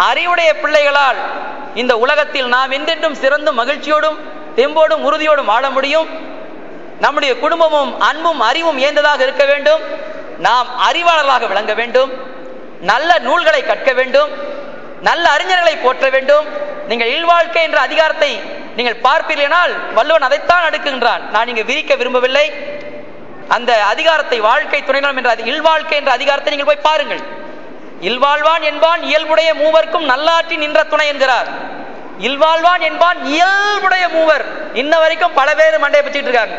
அறிவுடைய பிள்ளைகளால் இந்த உலகத்தில் நாம் என்றென்றும் சிறந்த மகிழ்ச்சியோடும் தெம்போடும் உறுதியோடும் வாழ முடியும். நம்முடைய குடும்பமும் அன்பும் அறிவும் ஏந்ததாக இருக்க வேண்டும். நாம் அறிவாளர்களாக விளங்க வேண்டும். நல்ல நூல்களை கற்க வேண்டும். நல்ல அறிஞர்களை போற்ற வேண்டும். நீங்கள் இல்வாழ்க்கை என்ற அதிகாரத்தை நீங்கள் பார்ப்பீர்களானால் வள்ளுவன் அதைத்தான் அடுக்குகின்றான். நான் இங்கு விரிக்க விரும்பவில்லை. அந்த அதிகாரத்தை வாழ்க்கை துணைநலம் என்ற இல்வாழ்க்கை என்ற அதிகாரத்தை நீங்கள் போய் பாருங்கள். இல்வாழ்வான் என்பான் இயல்புடைய மூவர்க்கும் நல்லாற்றி நின்ற துணை என்கிறார். இல்வாழ்வான் என்பான் இயல்புடைய மூவர். இன்ன வரைக்கும் பல பேர் மண்டையை பிச்சுட்டு இருக்காங்க.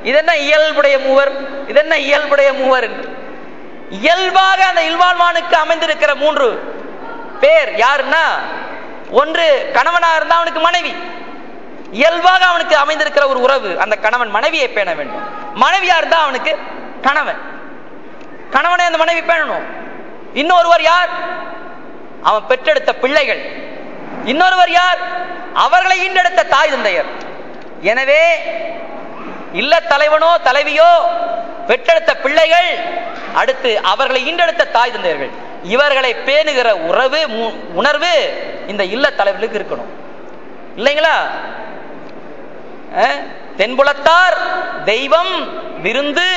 இதென்ன இயல்புடைய மூவர், இதென்ன இயல்புடைய மூவர். இயல்பாக அந்த இல்வாழ்வானுக்கு அமைந்திருக்கிற 3 பேர் யாருன்னா, ஒன்று கணவனாக இருந்தா அவனுக்கு மனைவி. இயல்பாக அவனுக்கு அமைந்திருக்கிற ஒரு உறவு, அந்த கணவன் மனைவியை பேண வேண்டும். மனைவியா இருந்தா அவனுக்கு கணவன், கணவனை அந்த மனைவி பேணணும். இன்னொருவர் யார்? அவன் பெற்றெடுத்த பிள்ளைகள். இன்னொருவர் யார்? அவர்களை ஈண்டெடுத்த தாய் தந்தையர். எனவே இல்ல தலைவனோ தலைவியோ, பெற்றெடுத்த பிள்ளைகள், அடுத்து அவர்களை ஈண்டெடுத்த தாய் தந்தையர்கள், இவர்களை பேணுகிற உறவு உணர்வு இந்த இல்ல தலைவர்களுக்கு இருக்கணும். இல்லைங்களா? தென்புலத்தார் தெய்வம் விருந்து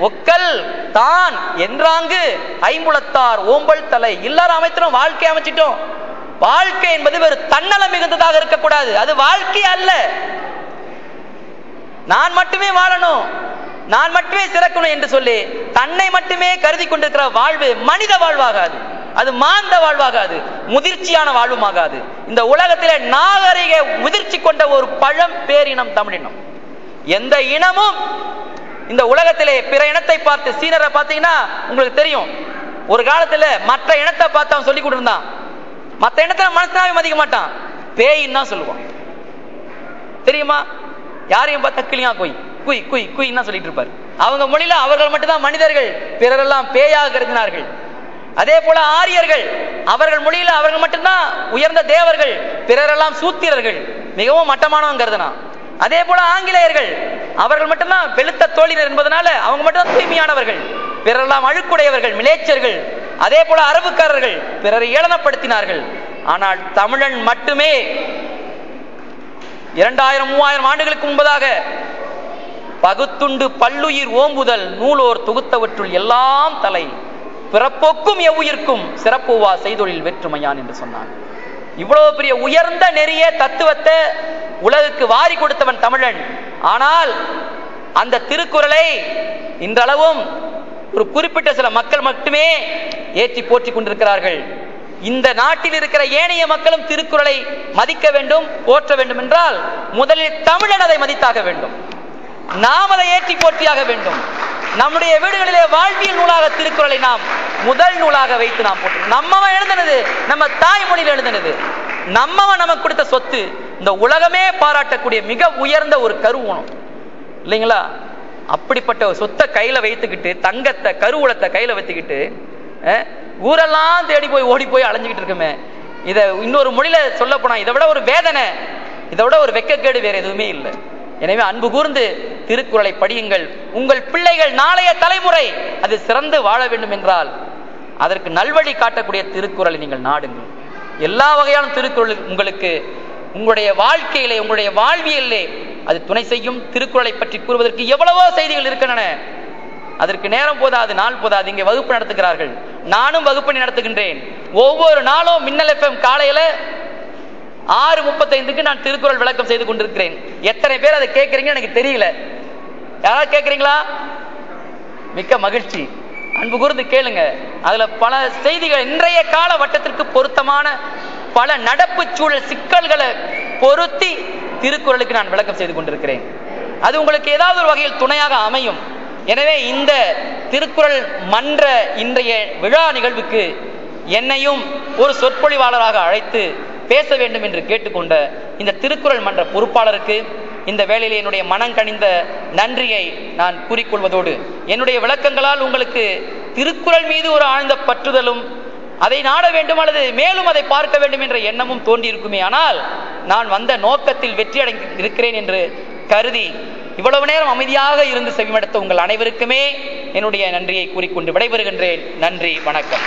ஒக்கல் தான் என்றாங்கு ஐம்புலத்தார் ஓம்பல் தலை. எல்லாரும் அமைச்சிட்டோம், வாழ்க்கை அமைச்சிட்டோம். வாழ்க்கை என்பது ஒரு தன்னலம் மிகுந்ததாக இருக்கக்கூடாது. அது வாழ்க்கை அல்ல. நான் மட்டுமே வாழணும், நான் மட்டுமே சிறக்கணும் என்று சொல்லி தன்னை மட்டுமே கருதி கொண்டிருக்கிற வாழ்வு மனித வாழ்வாகாது. அது மாந்த வாழ்வாகாது, முதிர்ச்சியான வாழ்வுமாகாது. இந்த உலகத்திலே நாகரிக முதிர்ச்சி கொண்ட ஒரு பழம் பேரினம் தமிழினம். எந்த இனமும் இந்த உலகத்திலே பிற இனத்தை பார்த்து, சீனரை பார்த்தீங்கன்னா உங்களுக்கு தெரியும், ஒரு காலத்துல மற்ற இனத்தை பார்த்து அவன் சொல்லி கொடுத்தான். மற்ற இனத்தை மனசாவே மதிக்க மாட்டான், பேயின்னு தான் சொல்லுவான். தெரியுமா? யாரையும் பார்த்தா கிளியா குய் குய் குய் குய்னா சொல்லிட்டு இருப்பார். அவங்க மொழியில அவர்கள் மட்டும்தான் மனிதர்கள், பிறரெல்லாம் பேயாக கருதினார்கள். அதே போல ஆரியர்கள், அவர்கள் மொழியில அவர்கள் மட்டும்தான் உயர்ந்த தேவர்கள், பிறரெல்லாம் சூத்திரர்கள், மிகவும் மட்டமானவங்க கருதினான். அதே போல ஆங்கிலேயர்கள், அவர்கள் மட்டும்தான் வெளுத்த தோழினர் என்பதனால அவங்க மட்டும்தான் தூய்மையானவர்கள், பிறரெல்லாம் அழுக்குடையவர்கள், மிலேச்சர்கள். அதே போல அரபுக்காரர்கள் பிறரை ஏளனப்படுத்தினார்கள். ஆனால் தமிழன் மட்டுமே 2000-3000 ஆண்டுகளுக்கு முன்பதாக பகுத்துண்டு பல்லுயிர் ஓம்புதல் நூலோர் தொகுத்தவற்றுள் எல்லாம் தலை பிறப்போக்கும் எவ்வுயிர்க்கும் சிறப்புவா செய்தொழில் வெற்றுமையான் என்று சொன்னான். இவ்வளவு பெரிய உயர்ந்த நெறிய தத்துவத்தை உலகுக்கு வாரி கொடுத்தவன் தமிழன். ஆனால் அந்த திருக்குறளை இன்றளவும் ஒரு குறிப்பிட்ட சில மக்கள் மட்டுமே ஏற்றி போற்றி கொண்டிருக்கிறார்கள். இந்த நாட்டில் இருக்கிற ஏனைய மக்களும் திருக்குறளை மதிக்க வேண்டும், போற்ற வேண்டும் என்றால் முதலில் தமிழன் அதை மதித்தாக வேண்டும். நாம் அதை ஏற்றி போற்றியாக வேண்டும். நம்முடைய வீடுகளிலே வாழ்வியல் நூலாக திருக்குறளை நாம் முதல் நூலாக வைத்து நாம் போற்றோம். நம்மவன் எழுதினது, நம்ம தாய்மொழியில் எழுதினது, நம்மவன் நமக்கு கொடுத்த சொத்து, இந்த உலகமே பாராட்டக்கூடிய மிக உயர்ந்த ஒரு கருவூனம் இல்லைங்களா? அப்படிப்பட்ட ஒரு சொத்தை கையில வைத்துக்கிட்டு, தங்கத்தை கருவூலத்தை கையில வைத்துக்கிட்டு ஊரெல்லாம் தேடி போய் ஓடி போய் அலைஞ்சுக்கிட்டு இருக்குமே. இதை இன்னொரு மொழியில சொல்ல போனா இதை விட ஒரு வேதனை, இதை விட ஒரு வெக்கக்கேடு வேற எதுவுமே இல்லை. எனவே அன்பு கூர்ந்து திருக்குறளை படியுங்கள். உங்கள் பிள்ளைகள் நாளைய தலைமுறை அது சிறந்து வாழ வேண்டும் என்றால் அதற்கு நல்வழி காட்டக்கூடிய திருக்குறளை நீங்கள் நாடுங்கள். எல்லா வகையான திருக்குறள் உங்களுக்கு உங்களுடைய வாழ்க்கையிலே, உங்களுடைய வாழ்வியலே அது துணை செய்யும். திருக்குறளை பற்றி கூறுவதற்கு எவ்வளவோ செய்திகள் இருக்கின்றன. அதற்கு நேரம் போதாது, நாள் போதாது. இங்கே வகுப்பு நடத்துகிறார்கள், நானும் வகுப்பு நடத்துகின்றேன். ஒவ்வொரு நாளும் மின்னல் FM காலையில 6:35 நான் திருக்குறள் விளக்கம் செய்து கொண்டிருக்கிறேன். எத்தனை பேர் அதை கேட்கறீங்க எனக்கு தெரியல. யாராவது கேட்கறீங்களா? மிக்க மகிழ்ச்சி. அன்பு கூர்ந்து கேளுங்க. அதுல பல செய்திகள், இன்றைய கால வட்டத்திற்கு பொருத்தமான பல நடப்பு சூழல் சிக்கல்களை பொருத்தி திருக்குறளுக்கு நான் விளக்கம் செய்து கொண்டிருக்கிறேன். அது உங்களுக்கு ஏதாவது ஒரு வகையில் துணையாக அமையும். எனவே இந்த திருக்குறள் மன்ற இன்றைய விழா நிகழ்வுக்கு என்னையும் ஒரு சொற்பொழிவாளராக அழைத்து பேச வேண்டும் என்று கேட்டுக்கொண்ட இந்த திருக்குறள் மன்ற பொறுப்பாளருக்கு இந்த வேளையில் என்னுடைய மனங்கனிந்த நன்றியை நான் கூறிக்கொள்வதோடு, என்னுடைய விளக்கங்களால் உங்களுக்கு திருக்குறள் மீது ஒரு ஆழ்ந்த பற்றுதலும், அதை நாட வேண்டும் அல்லது மேலும் அதை பார்க்க வேண்டும் என்ற எண்ணமும் தோன்றியிருக்குமே. ஆனால் நான் வந்த நோக்கத்தில் வெற்றி அடைந்திருக்கிறேன் என்று கருதி இவ்வளவு நேரம் அமைதியாக இருந்து செவிமடுத்த உங்கள் அனைவருக்குமே என்னுடைய நன்றியை கூறிக்கொண்டு விடைபெறுகின்றேன். நன்றி, வணக்கம்.